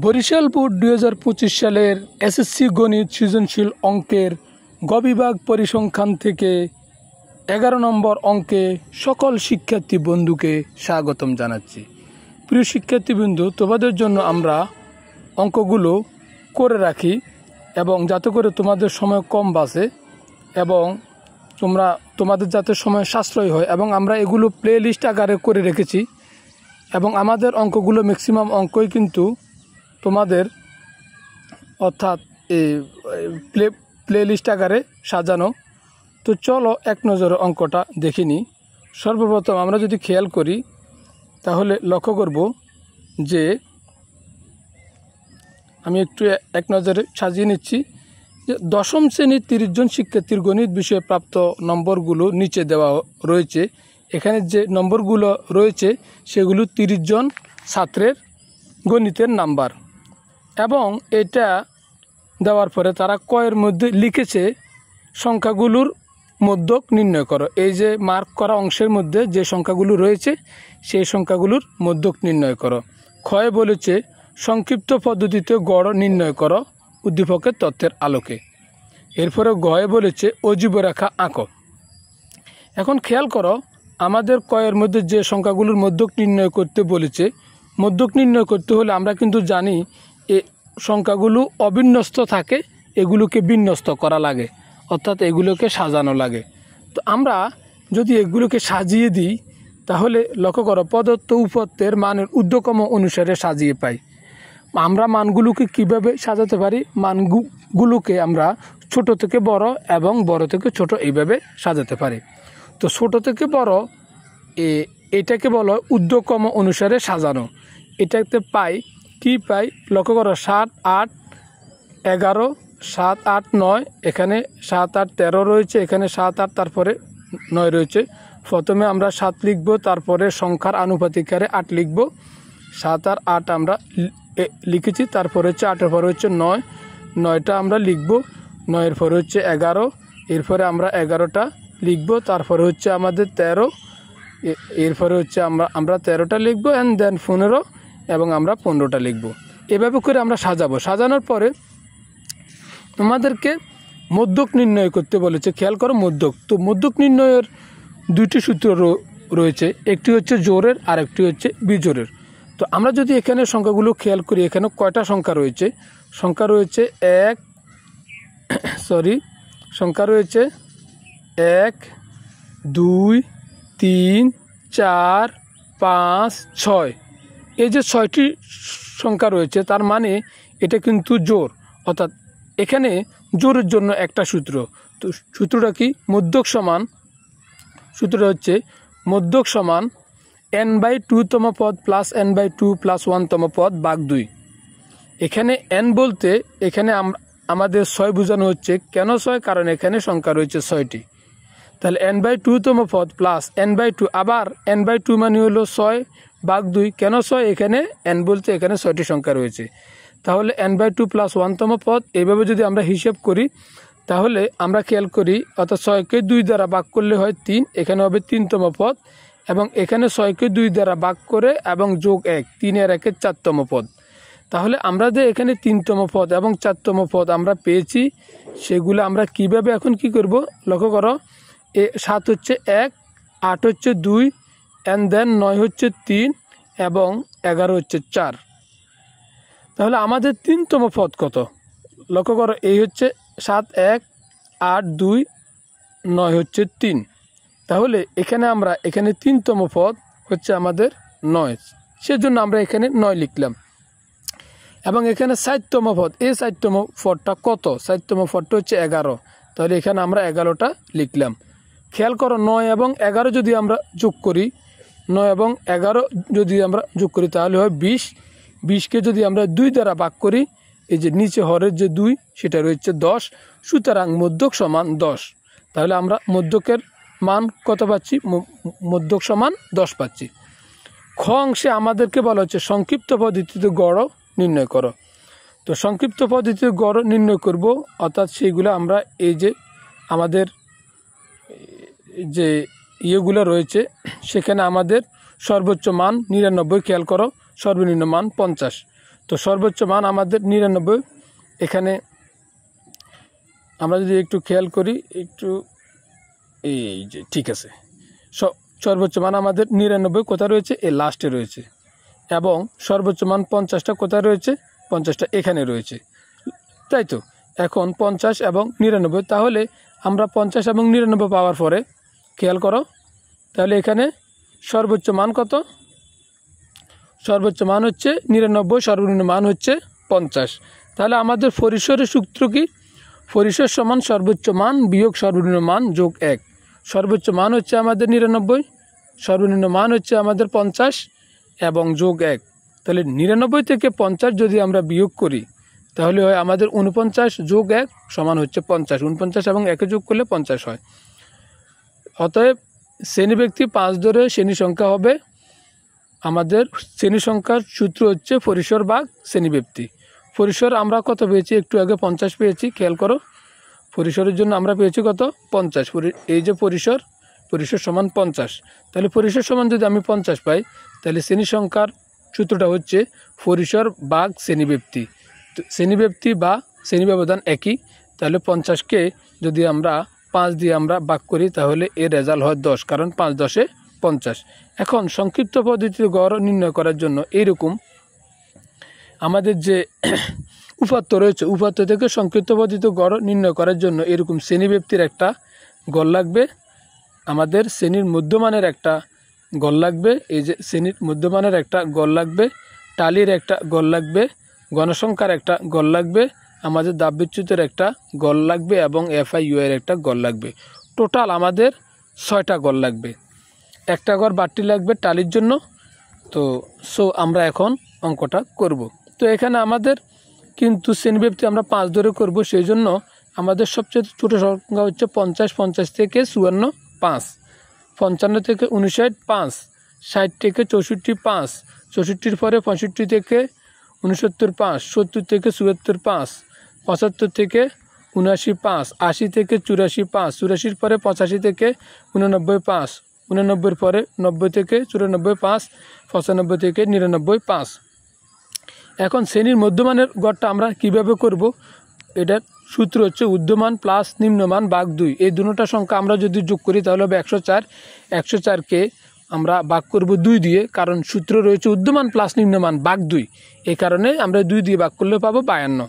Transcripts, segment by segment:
Barishal board 2025 সালের SSC গণিত সৃজনশীল অঙ্কের গ বিভাগ পরিসংখ্যান থেকে 11 নম্বর অঙ্কে সকল শিক্ষার্থী বন্ধুকে স্বাগতম জানাচ্ছি। প্রিয় শিক্ষার্থী বন্ধু, তোমাদের জন্য আমরা অঙ্কগুলো করে রাখি এবং যাতে করে তোমাদের সময় কম বাঁচে এবং তোমাদের যাতে সময় সাশ্রয় হয়, এবং আমরা এগুলো প্লে লিস্ট আকারে করে রেখেছি এবং আমাদের অঙ্কগুলো ম্যাক্সিমাম অঙ্কই কিন্তু তোমাদের অর্থাৎ প্লে লিস্ট আকারে সাজানো। তো চলো এক নজরে অঙ্কটা দেখে নিই। সর্বপ্রথম আমরা যদি খেয়াল করি তাহলে লক্ষ্য করব যে আমি একটু এক নজরে সাজিয়ে নিচ্ছি যে দশম শ্রেণীর 30 জন শিক্ষার্থীর গণিত বিষয়ে প্রাপ্ত নম্বরগুলো নিচে দেওয়া রয়েছে। এখানে যে নম্বরগুলো রয়েছে সেগুলো 30 জন ছাত্রের গণিতের নাম্বার, এবং এটা দেওয়ার পরে তারা কয়ের মধ্যে লিখেছে সংখ্যাগুলোর মধ্যক নির্ণয় করো। এই যে মার্ক করা অংশের মধ্যে যে সংখ্যাগুলো রয়েছে সেই সংখ্যাগুলোর মধ্যক নির্ণয় করো। ক্ষয়ে বলেছে সংক্ষিপ্ত পদ্ধতিতে গড় নির্ণয় করো উদ্দীপকের তথ্যের আলোকে। এরপরে গয়ে বলেছে অজীব রেখা আঁকো। এখন খেয়াল করো, আমাদের কয়ের মধ্যে যে সংখ্যাগুলোর মধ্যক নির্ণয় করতে বলেছে, মধ্যক নির্ণয় করতে হলে আমরা কিন্তু জানি এই সংখ্যাগুলো অবিন্যস্ত থাকে, এগুলোকে বিন্যস্ত করা লাগে, অর্থাৎ এগুলোকে সাজানো লাগে। তো আমরা যদি এগুলোকে সাজিয়ে দিই তাহলে লক্ষ্য করো প্রদত্ত উপত্যের মানের ঊর্ধ্বক্রম অনুসারে সাজিয়ে পাই। আমরা মানগুলোকে কিভাবে সাজাতে পারি? মানগুলোকে আমরা ছোট থেকে বড় এবং বড় থেকে ছোট এইভাবে সাজাতে পারি। তো ছোট থেকে বড় এটাকে বলো ঊর্ধ্বক্রম অনুসারে সাজানো। এটাতে পাই কি পাই? লক্ষ্য করো 7, 8, 11, 7, 8, 9, এখানে 7, 8, 13 রয়েছে, এখানে 7, 8 তারপরে 9 রয়েছে। প্রথমে আমরা 7 লিখব, তারপরে সংখ্যার আনুপাতিক হারে 8 লিখব। 7 আর 8 আমরা লিখেছি, তারপরে হচ্ছে 8-এর পরে হচ্ছে 9, 9টা আমরা লিখব, 9-এর পরে হচ্ছে 11, এরপরে আমরা 11টা লিখব, তারপরে হচ্ছে আমাদের 13, এরপরে হচ্ছে আমরা 13টা লিখব, অ্যান্ড দেন 15 এবং আমরা 15টা লিখব। এভাবে করে আমরা সাজাবো। সাজানোর পরে আমাদেরকে মধ্যক নির্ণয় করতে বলেছে। খেয়াল করো মধ্যক। তো মধ্যক নির্ণয়ের দুইটি সূত্র রয়েছে, একটি হচ্ছে জোড়ের আর একটি হচ্ছে বিজোড়ের। তো আমরা যদি এখানে সংখ্যাগুলো খেয়াল করি, এখানে কয়টা সংখ্যা রয়েছে? সংখ্যা রয়েছে 1, 2, 3, 4, 5, 6। এই যে 6টি সংখ্যা রয়েছে তার মানে এটা কিন্তু জোড়, অর্থাৎ এখানে জোড়ের জন্য একটা সূত্র। তো সূত্রটা কি? সূত্রটা হচ্ছে মধ্যক সমান n/2তম পদ প্লাস n/2 প্লাস 1তম পদ ভাগ 2। এখানে n বলতে এখানে আমাদের 6 বোঝানো হচ্ছে। কেন 6? কারণ এখানে সংখ্যা রয়েছে 6টি। তাহলে n/2তম পদ প্লাস n/2, আবার n/2 মানে হলো 6 ভাগ 2। কেন 6? এখানে n বলতে এখানে 6টি সংখ্যা রয়েছে। তাহলে n/2 প্লাস 1তম পদ, এইভাবে যদি আমরা হিসেব করি তাহলে আমরা খেয়াল করি, অর্থাৎ 6কে 2 দ্বারা ভাগ করলে হয় 3, এখানে হবে 3তম পদ, এবং এখানে 6কে 2 দ্বারা ভাগ করে এবং যোগ 1, 3 আর 1 4তম পদ। তাহলে আমরা যে এখানে 3তম পদ এবং 4তম পদ আমরা পেয়েছি, সেগুলো আমরা কিভাবে এখন কি করব? লক্ষ্য করো, 7 হচ্ছে 1, 8 হচ্ছে 2, অ্যান্ড দেন 9 হচ্ছে 3 এবং 11 হচ্ছে 4। তাহলে আমাদের 3তম পদ কত? লক্ষ্য করো, এই হচ্ছে 7, 1, 8, 2, 9 হচ্ছে 3। তাহলে এখানে 3তম পদ হচ্ছে আমাদের 9, সেজন্য আমরা এখানে 9 লিখলাম। এবং এখানে 4তম পদ, এই 4তম পদটা কত? 4তম পদটা হচ্ছে 11, তাহলে এখানে আমরা 11টা লিখলাম। খেয়াল করো, 9 এবং 11 যদি আমরা যোগ করি, 9 এবং 11 যদি আমরা যোগ করি তাহলে হয় 20। 20কে যদি আমরা 2 দ্বারা ভাগ করি, এই যে নিচে হরের যে 2 সেটা রয়েছে 10, সুতরাং মধ্যক সমান 10। তাহলে আমরা মধ্যকের মান কত পাচ্ছি? মধ্যক সমান 10 পাচ্ছি। খ অংশে আমাদেরকে বলা হচ্ছে সংক্ষিপ্ত পদ্ধতিতে গড় নির্ণয় করো। তো সংক্ষিপ্ত পদ্ধতিতে গড় নির্ণয় করব, অর্থাৎ সেইগুলো আমরা এই যে আমাদের যে ইয়েগুলো রয়েছে সেখানে আমাদের সর্বোচ্চ মান 99, খেয়াল করো, সর্বনিম্ন মান 50। তো সর্বোচ্চ মান আমাদের 99। এখানে আমরা যদি একটু খেয়াল করি, একটু এই যে ঠিক আছে, সর্বোচ্চ মান আমাদের 99 কোথায় রয়েছে? এই লাস্টে রয়েছে। এবং সর্বোচ্চ মান 50টা কোথায় রয়েছে? 50টা এখানে রয়েছে, তাই তো। এখন 50 এবং 99, তাহলে আমরা 50 এবং 99 পাওয়ার পরে খেয়াল করো, তাহলে এখানে সর্বোচ্চ মান কত? সর্বোচ্চ মান হচ্ছে 99, সর্বনিম্ন মান হচ্ছে 50। তাহলে আমাদের পরিসরের সূত্র কি? পরিসর সমান সর্বোচ্চ মান বিয়োগ সর্বনিম্ন মান যোগ 1। সর্বোচ্চ মান হচ্ছে আমাদের 99, সর্বনিম্ন মান হচ্ছে আমাদের 50 এবং যোগ 1। তাহলে 99 থেকে 50 যদি আমরা বিয়োগ করি, তাহলে হয় আমাদের 49 যোগ 1 সমান হচ্ছে 50। 49 এবং 1 যোগ করলে 50 হয়। অতএব শ্রেণী ব্যক্তি 5 ধরে শ্রেণী সংখ্যা হবে। আমাদের শ্রেণী সংখ্যার সূত্র হচ্ছে পরিসর ভাগ শ্রেণী ব্যক্তি। পরিসর আমরা কত পেয়েছি? একটু আগে 50 পেয়েছি, খেয়াল করো। পরিসরের জন্য আমরা পেয়েছি কত? 50। এই যে পরিসর সমান 50। তাহলে পরিসর সমান যদি আমি 50 পাই, তাহলে শ্রেণী সংখ্যার সূত্রটা হচ্ছে পরিসর ভাগ শ্রেণী ব্যক্তি। তো শ্রেণী ব্যক্তি বা শ্রেণী ব্যবধান একই। তাহলে 50কে যদি আমরা 5 দিয়ে আমরা ভাগ করি, তাহলে এর রেজাল্ট হয় 10, কারণ 5 10 50। এখন সংক্ষিপ্ত পদ্ধতিতে গড় নির্ণয় করার জন্য এইরকম আমাদের যে উপাত্ত রয়েছে, উপাত্ত থেকে সংক্ষিপ্ত পদ্ধতিতে গড় নির্ণয় করার জন্য এরকম শ্রেণী ব্যক্তির একটা গড় লাগবে, আমাদের শ্রেণীর মধ্যমানের একটা গড় লাগবে, এই যে শ্রেণীর মধ্যমানের একটা গড় লাগবে, টালির একটা গড় লাগবে, গণসংখ্যার একটা গড় লাগবে, আমাদের দাববিচ্যুতের একটা গড় লাগবে এবং FIU এর একটা গড় লাগবে। টোটাল আমাদের 6টা গড় লাগবে। একটা গড় বাড়তি লাগবে টালির জন্য। তো আমরা এখন অঙ্কটা করব। তো এখানে আমাদের কিন্তু শ্রেণীব্যক্তি আমরা 5 ধরে করব, সেই জন্য আমাদের সবচেয়ে ছোটো সংখ্যা হচ্ছে 50। 50 থেকে 54 5, 55 থেকে 59 5, 60 থেকে 64 5, 64 পরে 65 থেকে 69 5, 70 থেকে 74 5, 75 থেকে 79 5, 80 থেকে 84 5, 84 পরে 85 থেকে 89 5, 89 পরে 90 থেকে 94 5, 95 থেকে 99 5। এখন শ্রেণীর মধ্যমানের গড়টা আমরা কিভাবে করব? এটার সূত্র হচ্ছে ঊর্ধ্বমান প্লাস নিম্নমান ভাগ 2। এই দুটোটা সংখ্যা আমরা যদি যোগ করি, তাহলে হবে 104। 104কে আমরা ভাগ করব 2 দিয়ে, কারণ সূত্র রয়েছে ঊর্ধ্বমান প্লাস নিম্নমান ভাগ 2। এই কারণে আমরা 2 দিয়ে ভাগ করলে পাবো 52।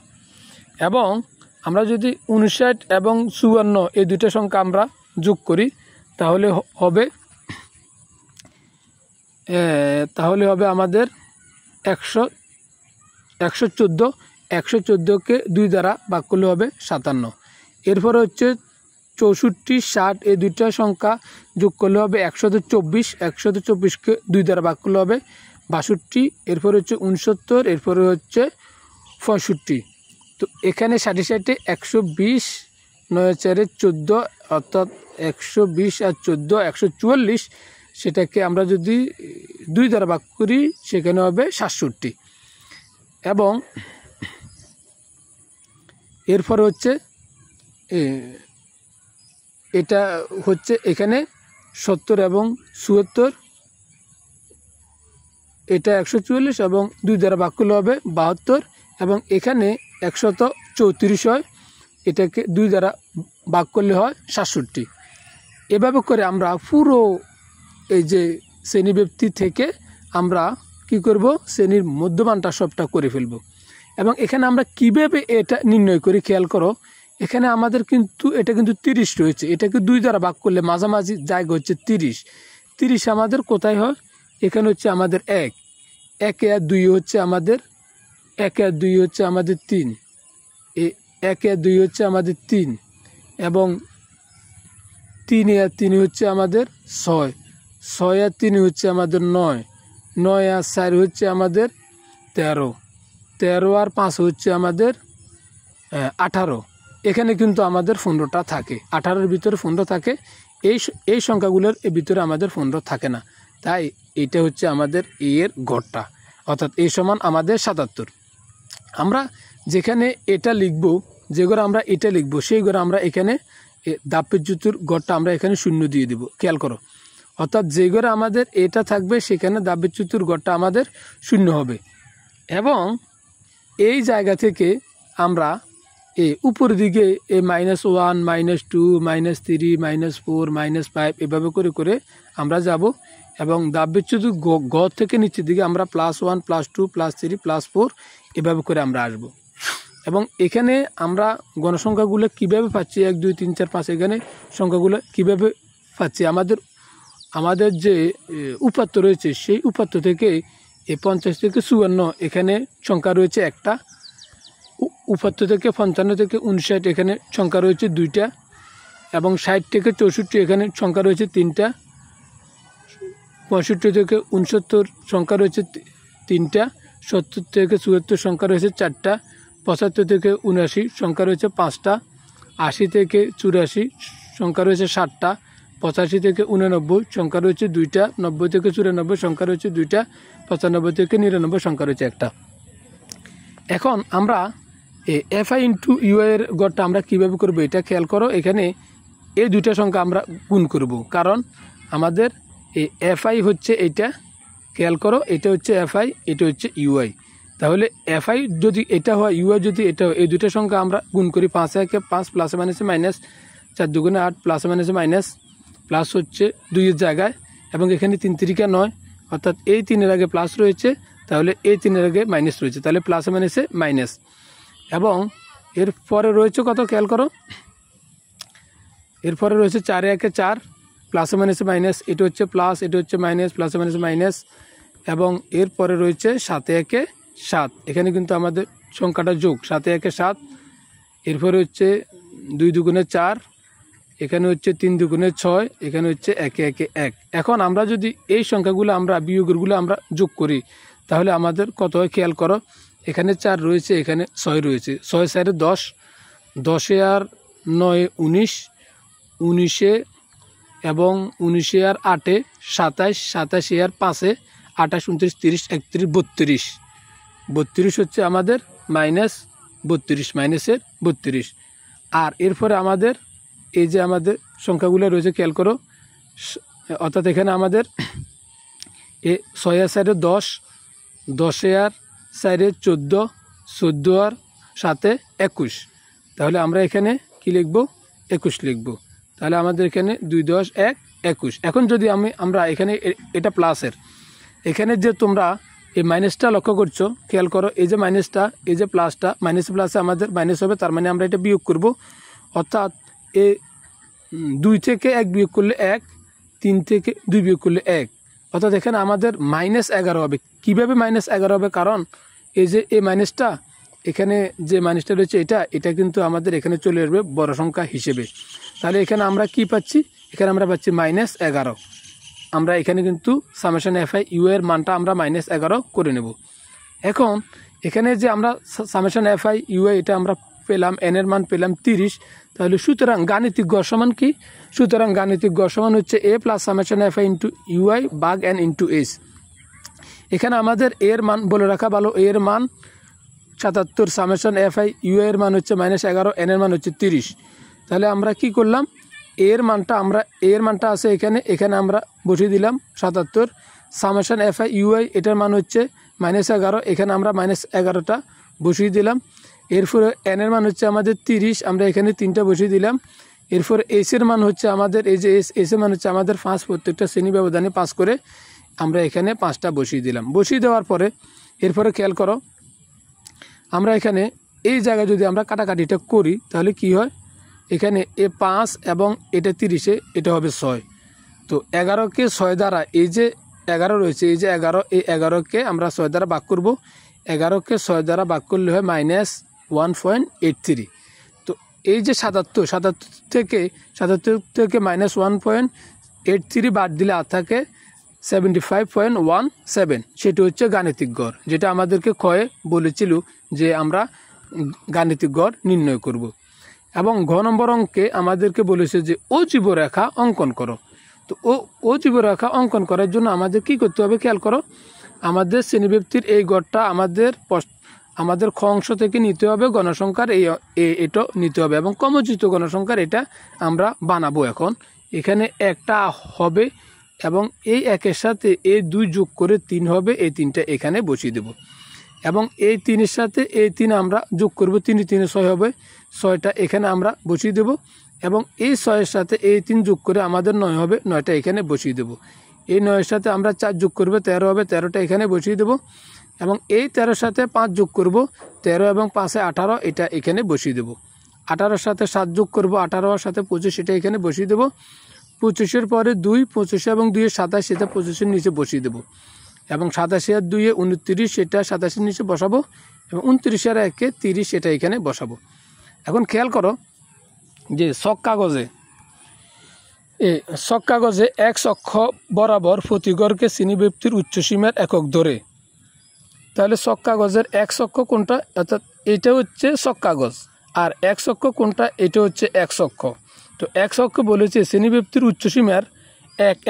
এবং আমরা যদি 59 এবং 54 এই দুটো সংখ্যা আমরা যোগ করি, তাহলে হবে আমাদের 114। 114কে 2 দ্বারা ভাগ করলে হবে 57। এরপরে হচ্ছে 64 60 এই দুইটা সংখ্যা যোগ করলে হবে 124। 124কে 2 দ্বারা ভাগ করলে হবে 62। এরপরে হচ্ছে 69, এরপরে হচ্ছে 65। তো এখানে 60 60 120, 9 4 14, অর্থাৎ 120 আর 14 144। সেটাকে আমরা যদি 2 দ্বারা ভাগ করি, সেখানে হবে 67। এবং এরপরে হচ্ছে এটা হচ্ছে এখানে 70 এবং 74, এটা 144 এবং 2 দ্বারা ভাগ করলে হবে 72। এবং এখানে 134 হয়, এটাকে 2 দ্বারা ভাগ করলে হয় 67। এভাবে করে আমরা পুরো এই যে শ্রেণীব্যক্তি থেকে আমরা কি করব? শ্রেণীর মধ্যমানটা সবটা করে ফেলব। এবং এখানে আমরা কিভাবে এটা নির্ণয় করি খেয়াল করো। এখানে আমাদের কিন্তু এটা কিন্তু 30 রয়েছে, এটাকে 2 দ্বারা ভাগ করলে মাঝামাঝি জায়গা হচ্ছে 30। 30 আমাদের কোথায় হয়? এখানে হচ্ছে আমাদের 1, 1 আর 2 হচ্ছে আমাদের 1 আর 2 হচ্ছে আমাদের 3, 1 আর 2 হচ্ছে আমাদের 3, এবং 3 আর 3 হচ্ছে আমাদের 6, 6 আর 3 হচ্ছে আমাদের 9, 9 আর 4 হচ্ছে আমাদের 13, 13 আর 5 হচ্ছে আমাদের 18। এখানে কিন্তু আমাদের 15টা থাকে, 18-এর ভিতরে 15 থাকে। এই সংখ্যাগুলোর ভিতরে আমাদের 15 থাকে না। তাই এটা হচ্ছে আমাদের এর গড়টা, অর্থাৎ এই সমান আমাদের 77। আমরা যেখানে এটা লিখব, যে ঘরে আমরা এটা লিখব, সেই ঘরে আমরা এখানে দাববিচ্যুতির গড়টা আমরা এখানে 0 দিয়ে দেব। খেয়াল করো, অর্থাৎ যে ঘরে আমাদের এটা থাকবে, সেখানে দাববিচ্যুতির গড়টা আমাদের 0 হবে। এবং এই জায়গা থেকে আমরা উপর দিকে এই -1 -2 -3 -4 -5 এভাবে করে করে আমরা যাব এবং ধাপ বিচ্যুত গ থেকে নিচের দিকে আমরা +1 +2 +3 +4 এভাবে করে আমরা আসব। এবং এখানে আমরা গণসংখ্যাগুলো কিভাবে পাচ্ছি 1 2 3 4 5 এখানে সংখ্যাগুলো কিভাবে পাচ্ছি আমাদের যে উপাত্ত রয়েছে সেই উপাত্ত থেকে এই 50 থেকে 54 এখানে সংখ্যা রয়েছে একটা, উপাত্ত থেকে 55 থেকে 59 এখানে সংখ্যা রয়েছে 2টা এবং 60 থেকে 64 এখানে সংখ্যা রয়েছে 3টা, 65 থেকে 69 সংখ্যা রয়েছে 3টা, 70 থেকে 74 সংখ্যা রয়েছে 4টা, 75 থেকে 79 সংখ্যা রয়েছে 5টা, 80 থেকে 84 সংখ্যা রয়েছে 7টা, 85 থেকে 89 সংখ্যা রয়েছে 2টা, 90 থেকে 94 সংখ্যা রয়েছে 2টা, 95 থেকে 99 সংখ্যা রয়েছে একটা। এখন আমরা FI ইন্টু UI এর গড়টা আমরা কীভাবে করব এটা খেয়াল করো। এখানে এই দুইটা সংখ্যা আমরা গুণ করব, কারণ আমাদের এই FI হচ্ছে এটা, খেয়াল করো এটা হচ্ছে FI, এটা হচ্ছে UI। তাহলে FI যদি এটা হয়, UI যদি এটা হয়, এই দুইটা সংখ্যা আমরা গুণ করি। 5 একে 5 প্লাসে মাইনাসে মাইনাস, 4 দুগুণে 8 প্লাসে মাইনাসে মাইনাস, প্লাস হচ্ছে 2 এর জায়গায় এবং এখানে 3 3 9, অর্থাৎ এই 3 এর আগে প্লাস রয়েছে, তাহলে এই 3 এর আগে মাইনাস রয়েছে, তাহলে প্লাসে মাইনাসে মাইনাস। এবং এরপরে রয়েছে কত খেয়াল করো, এরপরে রয়েছে 4 একে 4 প্লাসে মাইনাসে মাইনাস, এটা হচ্ছে প্লাস, এটা হচ্ছে মাইনাস, প্লাসে মাইনাসে মাইনাস। এবং এরপরে রয়েছে 7 একে 7, এখানে কিন্তু আমাদের সংখ্যাটা যোগ, 7 একে 7। এরপরে হচ্ছে 2 দুগুণে 4, এখানে হচ্ছে 3 দুগুণে 6, এখানে হচ্ছে 1 একে 1। এখন আমরা যদি এই সংখ্যাগুলো আমরা বিয়োগেরগুলো আমরা যোগ করি তাহলে আমাদের কত হয় খেয়াল করো। এখানে 4 রয়েছে, এখানে 6 রয়েছে, 6 4 10, 10 আর 9 19, 19 এবং 19 আর 8 27, 27 আর 5 28 29 30 31 32, 32 হচ্ছে আমাদের -32, মাইনাসের 32। আর এরপরে আমাদের এই যে আমাদের সংখ্যাগুলো রয়েছে খেয়াল করো, অর্থাৎ এখানে আমাদের 6 আর 4 10, 10 আর 4 14, 14 আর 7 21, তাহলে আমরা এখানে কি লিখব 21 লিখব। তাহলে আমাদের এখানে 2 10 1 21। এখন যদি আমরা এখানে এটা প্লাসের, এখানে যে তোমরা এই মাইনাসটা লক্ষ্য করছো খেয়াল করো, এই যে মাইনাসটা, এই যে প্লাসটা, মাইনাস প্লাসে আমাদের মাইনাস হবে, তার মানে আমরা এটা বিয়োগ করব। অর্থাৎ এই 2 থেকে 1 বিয়োগ করলে 1, 3 থেকে 2 বিয়োগ করলে 1, অর্থাৎ এখানে আমাদের -11 হবে। কিভাবে -11 হবে, কারণ এই যে এই মাইনাসটা, এখানে যে মাইনাসটা রয়েছে এটা কিন্তু আমাদের এখানে চলে আসবে বড় সংখ্যা হিসেবে। তাহলে এখানে আমরা কি পাচ্ছি, এখানে আমরা পাচ্ছি -11। আমরা এখানে কিন্তু সামেশন FI UI এর মানটা আমরা -11 করে নেব। এখন এখানে যে আমরা সামেশন FI UI এটা আমরা পেলাম, n এর মান পেলাম 30। তাহলে সুতরাং গাণিতিক গড় সমান কি, সুতরাং গাণিতিক গড় সমান হচ্ছে a plus summation FI into UI ভাগ n ইন্টু s। এখানে আমাদের এর মান বলে রাখা ভালো, এর মান 77, সামেশন FI UI এর মান হচ্ছে -11, n এর মান হচ্ছে 30। তাহলে আমরা কি করলাম, এর মানটা আছে এখানে আমরা বসিয়ে দিলাম 77, সামেশন FI UI এটার মান হচ্ছে -11, এখানে আমরা -11টা বসিয়ে দিলাম। এরপরে n এর মান হচ্ছে আমাদের 30, আমরা এখানে 3টা বসিয়ে দিলাম। এরপর s এর মান হচ্ছে আমাদের, এই যে s এর মান হচ্ছে আমাদের 5, প্রত্যেকটা শ্রেণী ব্যবধানে 5 করে আমরা এখানে 5টা বসিয়ে দিলাম। বসিয়ে দেওয়ার পরে এরপরে খেয়াল করো, আমরা এখানে এই জায়গায় যদি আমরা কাটাকাটিটা করি তাহলে কি হয়, এখানে 5 এবং এটা 30, এটা হবে 6। তো 11কে 6 দ্বারা, এই যে 11 রয়েছে, এই যে 11, এই 11কে আমরা 6 দ্বারা ভাগ করব। 11কে 6 দ্বারা ভাগ করলে হয় -1.83। তো এই যে 77 থেকে -1.83 বাদ দিলে আর থাকে 75.17, সেটা হচ্ছে গাণিতিক গড়, যেটা আমাদেরকে ক্ষয়ে বলেছিল যে আমরা গাণিতিক গড় নির্ণয় করব। এবং ঘ নম্বর অঙ্কে আমাদেরকে বলেছে যে অজীব রেখা অঙ্কন করো। তো অজীব রেখা অঙ্কন করার জন্য আমাদের কি করতে হবে খেয়াল করো, আমাদের শ্রেণীব্যক্তির এই গড়টা আমাদের খ অংশ থেকে নিতে হবে, গণসংখ্যার এটা নিতে হবে এবং কমোচিত গণসংখ্যার এটা আমরা বানাবো। এখন এখানে একটা হবে এবং এই 1-এর সাথে এই 2 যোগ করে 3 হবে, এই 3টা এখানে বসিয়ে দেব। এবং এই 3-এর সাথে এই 3 আমরা যোগ করব, 3 3 6 হবে, 6টা এখানে আমরা বসিয়ে দেব এবং এই 6-এর সাথে এই 3 যোগ করে আমাদের 9 হবে, 9টা এখানে বসিয়ে দেব। এই 9-এর সাথে আমরা 4 যোগ করব, 13 হবে, 13টা এখানে বসিয়ে দেব এবং এই 13-এর সাথে 5 যোগ করব, 13 এবং 5-এ 18, এটা এখানে বসিয়ে দেব। 18-এর সাথে 7 যোগ করব, 18-এর সাথে 25, এটা এখানে বসিয়ে দেব। 25-এর পরে 2, 25 এবং 2 27, সেটা 25-এর নিচে বসিয়ে দেব এবং 87 আর 2 29, সেটা 27-এর নিচে বসাবো এবং 29 আর 1 30, সেটা এখানে বসাবো। এখন খেয়াল করো যে ছক কাগজে এক অক্ষ বরাবর প্রতি গড়কে শ্রেণীব্যাপ্তির উচ্চসীমার একক ধরে, তাহলে ছক কাগজের এক অক্ষ কোনটা, অর্থাৎ এটা হচ্ছে ছক কাগজ, আর এক অক্ষ কোনটা, এটা হচ্ছে এক অক্ষ। তো এক অক্ষ বলেছে শ্রেণীব্যাপ্তির উচ্চসীমার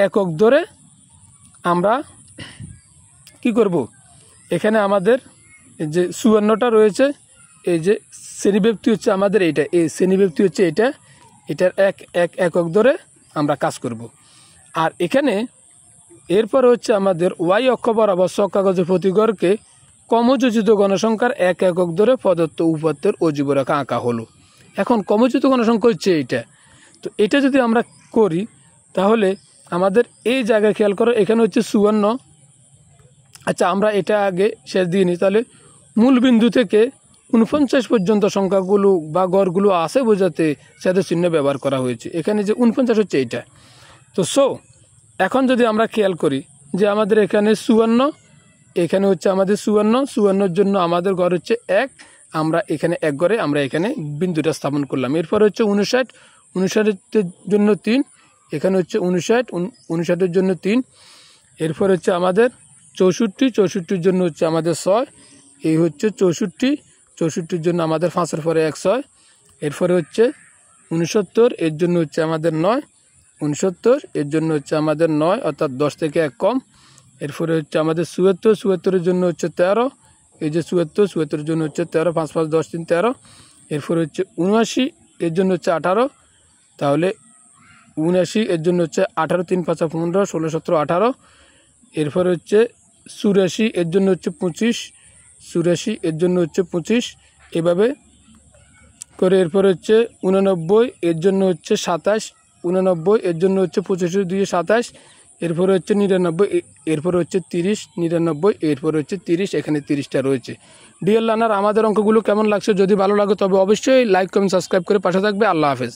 একক ধরে আমরা কি করব, এখানে আমাদের যে 54টা রয়েছে, এই যে শ্রেণীব্যাপ্তি হচ্ছে আমাদের এইটা, এই শ্রেণীব্যাপ্তি হচ্ছে এটা, এটার একক ধরে আমরা কাজ করব। আর এখানে এরপর হচ্ছে আমাদের ওয়াই অক্ষ বরাবর ছক কাগজের প্রতি গড়কে কমযোজিত গণসংখ্যার একক ধরে প্রদত্ত উপাত্তের অজীব রেখা আঁকা হলো। এখন কমযোজিত গণসংখ্যা হচ্ছে এইটা, তো এটা যদি আমরা করি তাহলে আমাদের এই জায়গায় খেয়াল করো, এখানে হচ্ছে 54। আচ্ছা, আমরা এটা আগে শেষ দিয়ে নিই, তাহলে মূল বিন্দু থেকে 49 পর্যন্ত সংখ্যাগুলো বা গড়গুলো আছে বোঝাতে সাথে চিহ্ন ব্যবহার করা হয়েছে। এখানে যে 49 হচ্ছে এইটা। তো এখন যদি আমরা খেয়াল করি যে আমাদের এখানে 54, এখানে হচ্ছে আমাদের 54-54-এর জন্য আমাদের গড় হচ্ছে 1, আমরা এখানে 1 গড়ে আমরা এখানে বিন্দুটা স্থাপন করলাম। এরপর হচ্ছে 59-59-এর জন্য 3, এখানে হচ্ছে 59-59-এর জন্য 3। এরপর হচ্ছে আমাদের 64-64-এর জন্য হচ্ছে আমাদের 6, এই হচ্ছে 64-64-এর জন্য আমাদের 5-এর পরে 1 6। এরপরে হচ্ছে 69, এর জন্য হচ্ছে আমাদের 9, 69 এর জন্য হচ্ছে আমাদের 9, অর্থাৎ 10 থেকে 1 কম। এরপরে হচ্ছে আমাদের 74-74-এর জন্য হচ্ছে 13, এই যে 74-74-এর জন্য হচ্ছে 13, 5 5 10 3 13। এরপরে হচ্ছে 79, এর জন্য হচ্ছে 18, তাহলে 79 এর জন্য হচ্ছে 18, 3 5 15, 16 17 18। এরপরে হচ্ছে 84, এর জন্য হচ্ছে 25, 84 এর জন্য হচ্ছে 25, এভাবে করে। এরপরে হচ্ছে 89, এর জন্য হচ্ছে 27, 89 এর জন্য হচ্ছে 25 2 27। এরপরে হচ্ছে 99, এরপরে হচ্ছে 30, 99, এরপরে হচ্ছে 30, এখানে 30টা রয়েছে। ডিয়ার লার্নার, আমাদের অঙ্কগুলো কেমন লাগছে? যদি ভালো লাগে তবে অবশ্যই লাইক কমেন্ট সাবস্ক্রাইব করে পাশে থাকবে। আল্লাহ হাফেজ।